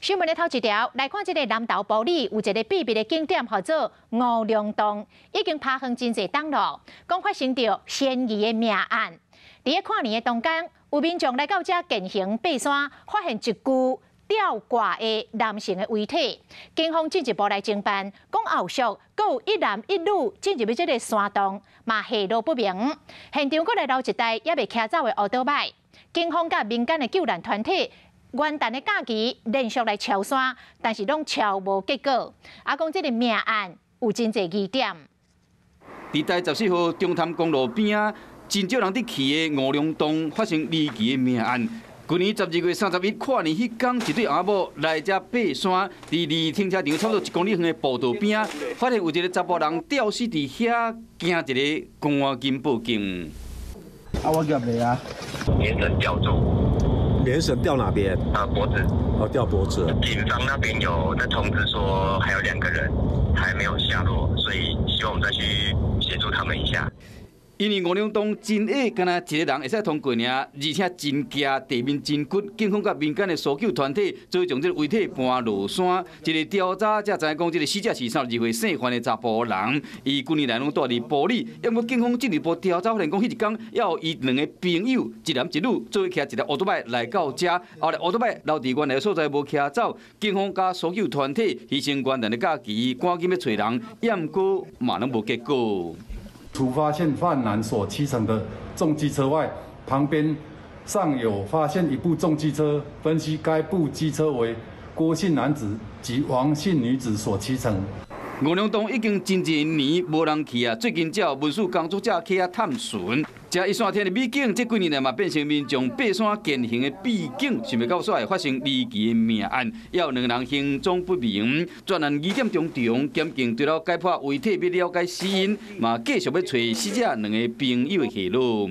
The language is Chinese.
新闻的头一条，来看这个南投埔里有一个秘密的景点，叫做五龙洞，已经拍远真侪档了，讲发生着嫌疑的命案。伫咧跨年的当天，有民众来到这进行爬山，发现一具吊挂的男性的遗体。警方进一步来侦办，讲后续阁有一男一女进入这个山洞，嘛下落不明。现场阁来留一台也未骑走的乌多摆。警方甲民间的救援团体。 元旦的假期连续来敲山，但是拢敲无结果。讲这个命案有真侪疑点。伫台14号中潭公路边啊，真少人伫去的五龙洞发生离奇的命案。去年12月31跨年迄天，一对阿某来遮爬山，伫离停车场差不多1公里远的步道边啊，发现有一个查甫人吊死伫遐，惊一个赶紧报警。我叫咩啊？连绳吊住。 连绳吊哪边？脖子。哦，吊脖子。警方那边有在通知说还有2个人还没有下落，所以希望我们再去协助他们一下。因为五龙洞真矮，敢若一个人会使通过尔，而且真惊，地面真骨。警方甲民间的搜救团体做将这个遗体搬落山。一个调查才知影讲，这个死者是32岁姓范的查甫人，伊几年来拢住伫埔里。因为警方进一步调查发现讲，迄一天也有伊2个朋友，一男一女，做伙骑一台乌托摆来到遮，后来乌托摆留伫原来的所在无骑走。警方甲搜救团体牺牲元旦的假期，赶紧要找人，验过嘛拢无结果。 除发现犯人所骑乘的重机车外，旁边尚有发现一部重机车，分析该部机车为郭姓男子及王姓女子所骑乘。五龙洞已经真侪年无人去啊，最近才有文书工作者去遐探寻。这一线天的美景，这几年来嘛变成民众爬山健行的必景，想袂到煞会发生离奇的命案，也有2人行踪不明。专案疑点重重，检警除了解剖遗体，要了解死因，嘛继续要找死者2个朋友的下落。